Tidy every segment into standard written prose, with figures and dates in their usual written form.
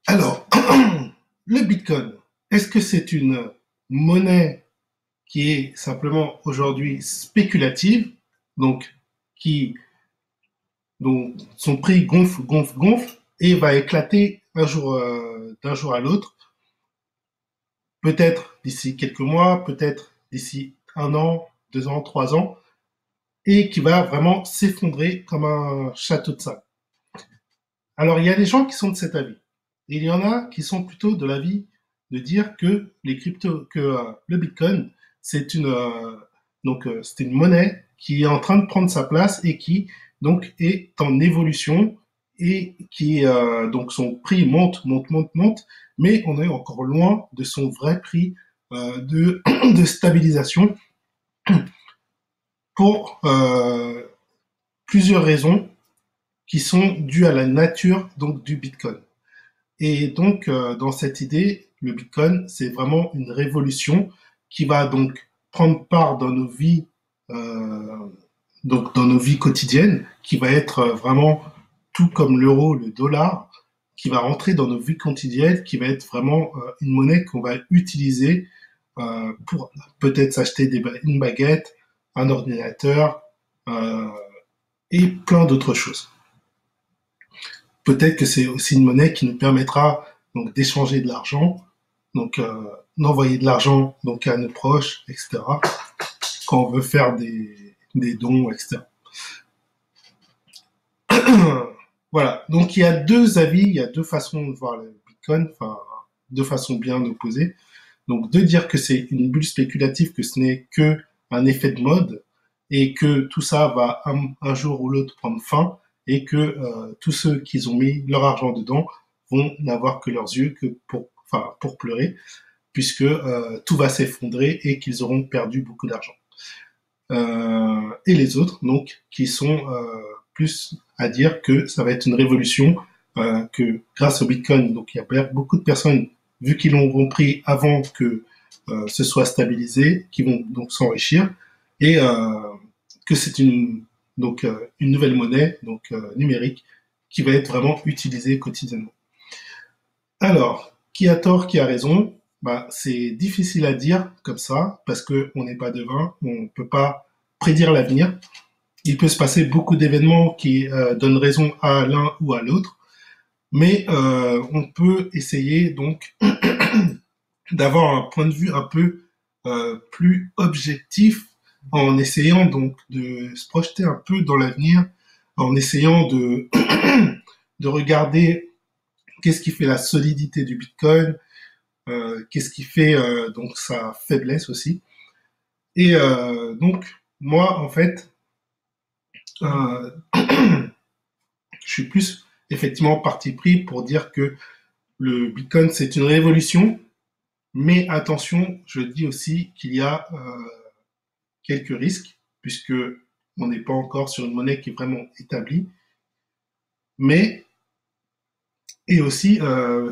Alors, le Bitcoin, est-ce que c'est une monnaie qui est simplement aujourd'hui spéculative, donc qui, dont son prix gonfle, gonfle, gonfle, et va éclater un jour, d'un jour à l'autre, peut-être d'ici quelques mois, peut-être d'ici un an, 2 ans, 3 ans, et qui va vraiment s'effondrer comme un château de sable. Alors, il y a des gens qui sont de cet avis. Et il y en a qui sont plutôt de l'avis de dire que les cryptos, que le Bitcoin, c'est c'est une monnaie qui est en train de prendre sa place et qui donc est en évolution et qui donc son prix monte, monte, monte, monte, mais on est encore loin de son vrai prix de stabilisation pour plusieurs raisons qui sont dues à la nature donc du Bitcoin. Et donc, dans cette idée, le Bitcoin, c'est vraiment une révolution qui va donc prendre part dans nos vies, euh, donc dans nos vies quotidiennes, qui va être vraiment tout comme l'euro, le dollar, qui va rentrer dans nos vies quotidiennes, qui va être vraiment une monnaie qu'on va utiliser pour peut-être s'acheter une baguette, un ordinateur euh, et plein d'autres choses. Peut-être que c'est aussi une monnaie qui nous permettra donc d'échanger de l'argent, donc d'envoyer de l'argent donc à nos proches, etc. Quand on veut faire des dons, etc. Voilà. Donc il y a deux avis, il y a deux façons de voir le Bitcoin, enfin deux façons bien opposées. Donc de dire que c'est une bulle spéculative, que ce n'est que un effet de mode et que tout ça va un jour ou l'autre prendre fin et que tous ceux qui ont mis leur argent dedans vont n'avoir que leurs yeux que pour pleurer puisque tout va s'effondrer et qu'ils auront perdu beaucoup d'argent. Et les autres donc qui sont plus à dire que ça va être une révolution, que grâce au Bitcoin, donc il y a beaucoup de personnes vu qu'ils l'ont pris avant que ce soit stabilisé, qui vont donc s'enrichir, et que c'est une nouvelle monnaie donc numérique qui va être vraiment utilisée quotidiennement. Alors, qui a tort, qui a raison? Bah, c'est difficile à dire comme ça parce que on n'est pas devin, on peut pas prédire l'avenir. Il peut se passer beaucoup d'événements qui donnent raison à l'un ou à l'autre, mais on peut essayer donc d'avoir un point de vue un peu plus objectif en essayant donc de se projeter un peu dans l'avenir, en essayant de regarder qu'est-ce qui fait la solidité du Bitcoin, qu'est-ce qui fait donc sa faiblesse aussi. Et donc moi en fait, euh, je suis plus effectivement parti pris pour dire que le Bitcoin c'est une révolution, mais attention, je dis aussi qu'il y a quelques risques, puisque on n'est pas encore sur une monnaie qui est vraiment établie, mais et aussi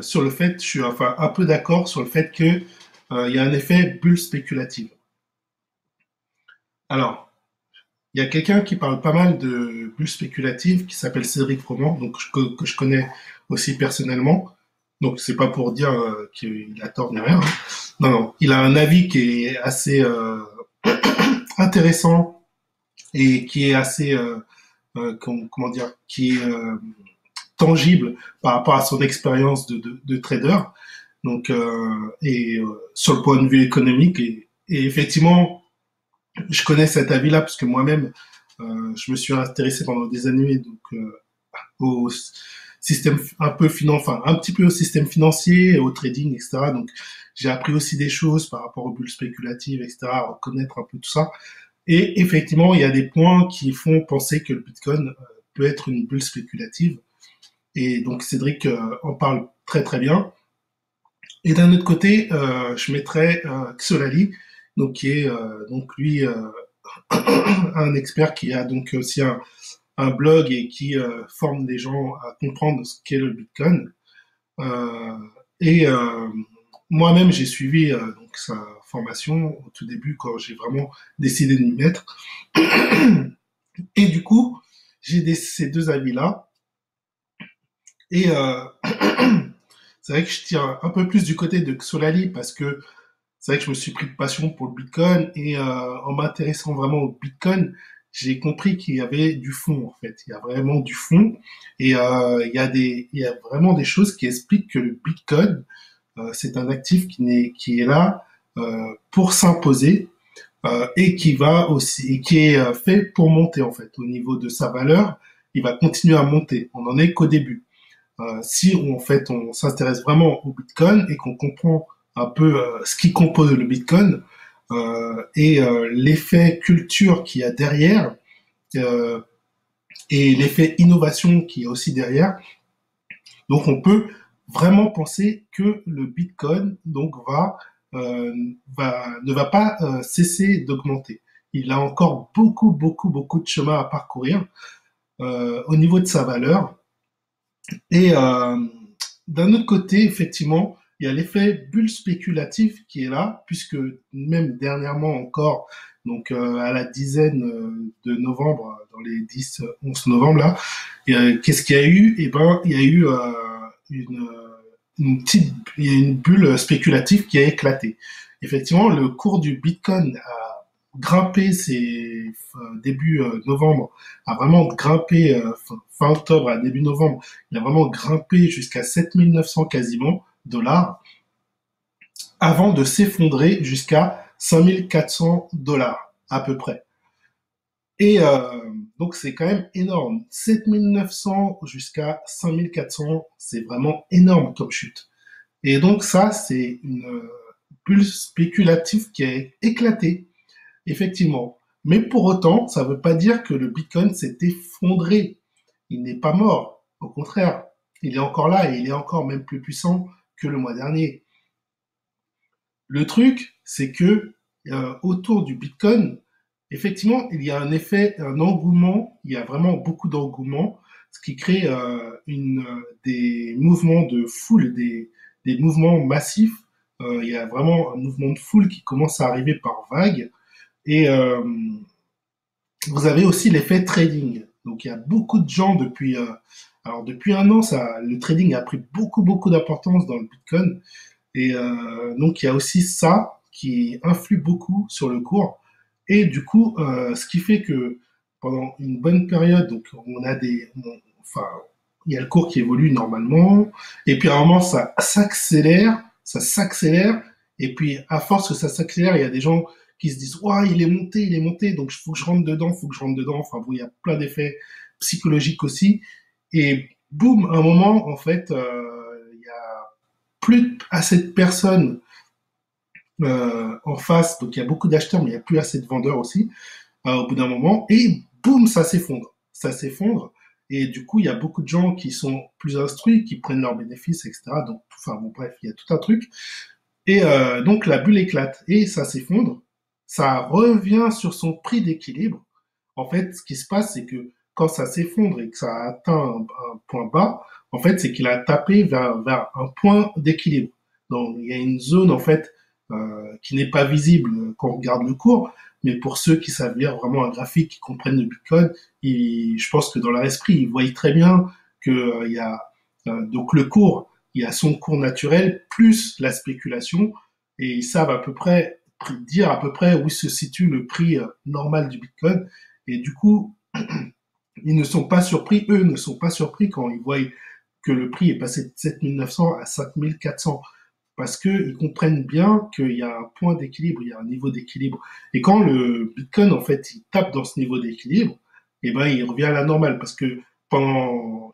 sur le fait, je suis enfin un peu d'accord sur le fait que il y a un effet bulle spéculative. Alors, il y a quelqu'un qui parle pas mal de bulle spéculative qui s'appelle Cédric Froment, donc que je connais aussi personnellement. Donc c'est pas pour dire qu'il a tort ni rien, hein. Non, non, il a un avis qui est assez intéressant et qui est assez comment dire, qui est tangible par rapport à son expérience de trader. Donc, sur le point de vue économique, et effectivement, je connais cet avis-là parce que moi-même, je me suis intéressé pendant des années donc au système un peu enfin un petit peu au système financier, au trading, etc. Donc, j'ai appris aussi des choses par rapport aux bulles spéculatives, etc. À reconnaître un peu tout ça. Et effectivement, il y a des points qui font penser que le Bitcoin peut être une bulle spéculative. Et donc Cédric en parle très très bien. Et d'un autre côté, je mettrais Xolali, donc qui est donc lui un expert qui a donc aussi un blog et qui forme les gens à comprendre ce qu'est le Bitcoin. Euh, et moi-même, j'ai suivi donc sa formation au tout début quand j'ai vraiment décidé de m'y mettre. Et du coup, ces deux avis-là. Et c'est vrai que je tire un peu plus du côté de Solali parce que c'est vrai que je me suis pris de passion pour le Bitcoin et en m'intéressant vraiment au Bitcoin, j'ai compris qu'il y avait du fond en fait. Il y a vraiment du fond et il y a vraiment des choses qui expliquent que le Bitcoin c'est un actif qui est là pour s'imposer et qui va aussi et qui est fait pour monter en fait. Au niveau de sa valeur, il va continuer à monter. On n'en est qu'au début. Si en fait on s'intéresse vraiment au Bitcoin et qu'on comprend un peu ce qui compose le Bitcoin et l'effet culture qu'il y a derrière euh, et l'effet innovation qu'il y a aussi derrière, donc on peut vraiment penser que le Bitcoin donc ne va pas cesser d'augmenter. Il a encore beaucoup de chemin à parcourir au niveau de sa valeur. Et d'un autre côté, effectivement, il y a l'effet bulle spéculatif qui est là, puisque même dernièrement encore, donc à la dizaine de novembre, dans les 10, 11 novembre là, qu'est-ce qu'il y a eu? Eh ben, il y a eu une, il y a une bulle spéculative qui a éclaté. Effectivement, le cours du Bitcoin a grimpé début novembre, a vraiment grimpé fin octobre à début novembre, il a vraiment grimpé jusqu'à 7 900 quasiment dollars avant de s'effondrer jusqu'à 5 400 dollars à peu près. Et donc c'est quand même énorme. 7 900 jusqu'à 5 400, c'est vraiment énorme comme chute. Et donc ça, c'est une bulle spéculative qui a éclaté, effectivement. Mais pour autant, ça ne veut pas dire que le Bitcoin s'est effondré. Il n'est pas mort. Au contraire, il est encore là et il est encore même plus puissant que le mois dernier. Le truc, c'est que autour du Bitcoin, effectivement, il y a un effet, un engouement. Il y a vraiment beaucoup d'engouement, ce qui crée des mouvements de foule, des mouvements massifs. Il y a vraiment un mouvement de foule qui commence à arriver par vagues. Et vous avez aussi l'effet trading. Donc il y a beaucoup de gens alors depuis un an, le trading a pris beaucoup d'importance dans le Bitcoin. Et donc il y a aussi ça qui influe beaucoup sur le cours. Et du coup, ce qui fait que pendant une bonne période, donc enfin, il y a le cours qui évolue normalement, et puis à un moment ça s'accélère, et puis à force que ça s'accélère, il y a des gens qui se disent, ouais, il est monté, donc il faut que je rentre dedans, faut que je rentre dedans. Enfin bon, il y a plein d'effets psychologiques aussi. Et boum, à un moment, en fait, il y a plus assez de personnes en face, donc il y a beaucoup d'acheteurs, mais il n'y a plus assez de vendeurs aussi, au bout d'un moment, et boum, ça s'effondre. Ça s'effondre, et du coup, il y a beaucoup de gens qui sont plus instruits, qui prennent leurs bénéfices, etc. Donc, enfin bon, bref, il y a tout un truc. Et donc, la bulle éclate, et ça s'effondre, ça revient sur son prix d'équilibre. En fait, ce qui se passe, c'est que quand ça s'effondre et que ça a atteint un point bas, en fait, c'est qu'il a tapé vers un point d'équilibre. Donc, il y a une zone, en fait, qui n'est pas visible quand on regarde le cours, mais pour ceux qui savent lire vraiment un graphique, qui comprennent le Bitcoin, je pense que dans leur esprit, ils voient très bien que il y a donc le cours, il y a son cours naturel plus la spéculation, et ils savent à peu près dire à peu près où se situe le prix normal du Bitcoin. Et du coup, ils ne sont pas surpris, eux ne sont pas surpris quand ils voient que le prix est passé de 7 900 à 5 400 parce qu'ils comprennent bien qu'il y a un point d'équilibre, il y a un niveau d'équilibre. Et quand le Bitcoin, en fait, il tape dans ce niveau d'équilibre, eh ben, il revient à la normale parce que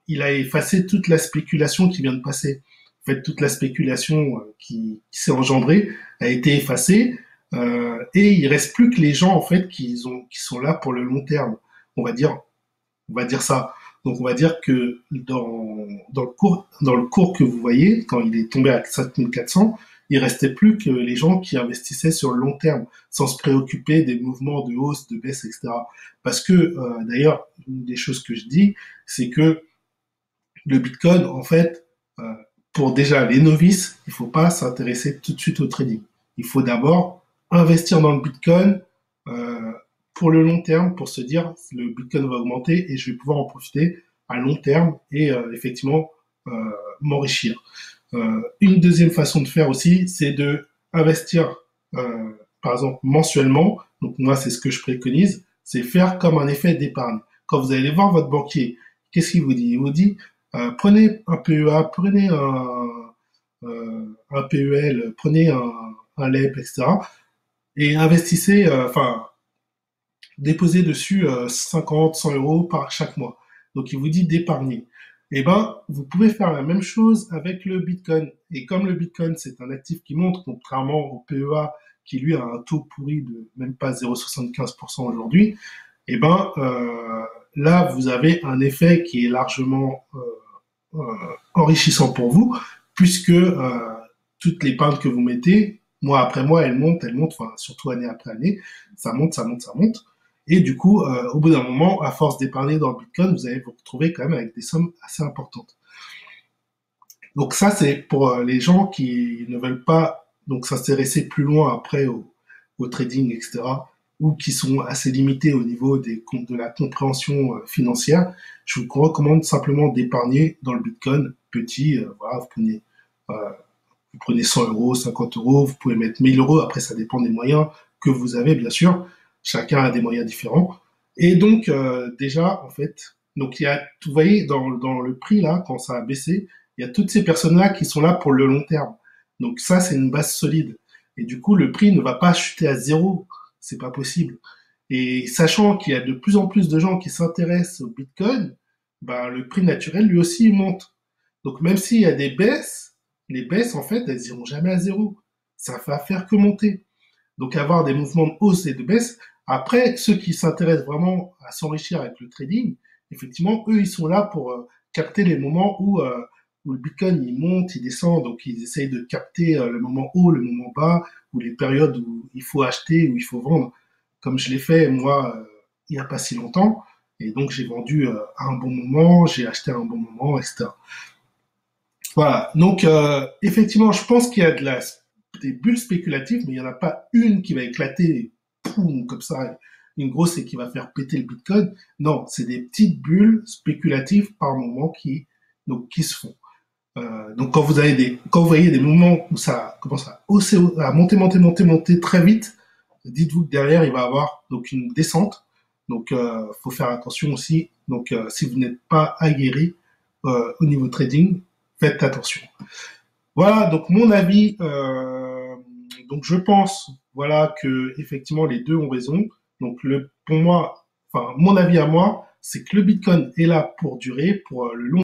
il a effacé toute la spéculation qui vient de passer. En fait, toute la spéculation qui s'est engendrée a été effacée et il reste plus que les gens, en fait, qui sont là pour le long terme. On va dire, on va dire ça. Donc on va dire que dans le cours que vous voyez, quand il est tombé à 5400, il restait plus que les gens qui investissaient sur le long terme, sans se préoccuper des mouvements de hausse, de baisse, etc. Parce que d'ailleurs, une des choses que je dis, c'est que le Bitcoin, en fait, euh, pour déjà les novices, il faut pas s'intéresser tout de suite au trading. Il faut d'abord investir dans le Bitcoin euh, pour le long terme, pour se dire le Bitcoin va augmenter et je vais pouvoir en profiter à long terme et effectivement m'enrichir. Une deuxième façon de faire aussi, c'est de investir, par exemple, mensuellement. Donc moi, c'est ce que je préconise, c'est faire comme un effet d'épargne. Quand vous allez voir votre banquier, qu'est-ce qu'il vous dit? Il vous dit, prenez un PEA, prenez un PEL, prenez un LEP, etc. Et investissez, déposez dessus 50, 100 euros par chaque mois. Donc il vous dit d'épargner. Eh ben, vous pouvez faire la même chose avec le Bitcoin. Et comme le Bitcoin, c'est un actif qui monte, contrairement au PEA, qui lui a un taux pourri de même pas 0,75% aujourd'hui, eh ben, là, vous avez un effet qui est largement enrichissant pour vous, puisque toutes les pintes que vous mettez, mois après mois, elles montent, enfin, surtout année après année, ça monte, ça monte, ça monte. Et du coup, au bout d'un moment, à force d'épargner dans le Bitcoin, vous allez vous retrouver quand même avec des sommes assez importantes. Donc ça, c'est pour les gens qui ne veulent pas donc s'intéresser plus loin après au trading, etc., ou qui sont assez limités au niveau de la compréhension financière. Je vous recommande simplement d'épargner dans le Bitcoin petit. Voilà, euh, vous prenez 100 euros, 50 euros, vous pouvez mettre 1000 euros. Après, ça dépend des moyens que vous avez, bien sûr. Chacun a des moyens différents. Et donc, déjà, en fait, donc il y a, vous voyez, dans le prix, là, quand ça a baissé, il y a toutes ces personnes-là qui sont là pour le long terme. Donc ça, c'est une base solide. Et du coup, le prix ne va pas chuter à zéro. C'est pas possible. Et sachant qu'il y a de plus en plus de gens qui s'intéressent au Bitcoin, ben, le prix naturel, lui aussi, il monte. Donc même s'il y a des baisses, les baisses, en fait, elles iront jamais à zéro. Ça va faire que monter. Donc avoir des mouvements de hausse et de baisse. Après, ceux qui s'intéressent vraiment à s'enrichir avec le trading, effectivement, eux, ils sont là pour capter les moments où le Bitcoin il monte, il descend, donc ils essayent de capter le moment haut, le moment bas, ou les périodes où il faut acheter, où il faut vendre, comme je l'ai fait moi il n'y a pas si longtemps. Et donc j'ai vendu à un bon moment, j'ai acheté à un bon moment, etc. Voilà. Donc, effectivement, je pense qu'il y a des bulles spéculatives, mais il n'y en a pas une qui va éclater, poum, comme ça, une grosse et qui va faire péter le Bitcoin. Non, c'est des petites bulles spéculatives par moment qui se font. Donc, quand vous voyez des moments où ça commence à monter, monter, monter, monter très vite, dites-vous que derrière, il va y avoir donc une descente. Donc, faut faire attention aussi. Donc, si vous n'êtes pas aguerri au niveau trading, faites attention. Voilà, donc mon avis. Donc je pense, voilà, que effectivement les deux ont raison. Donc pour moi, enfin mon avis à moi, c'est que le Bitcoin est là pour durer, pour le long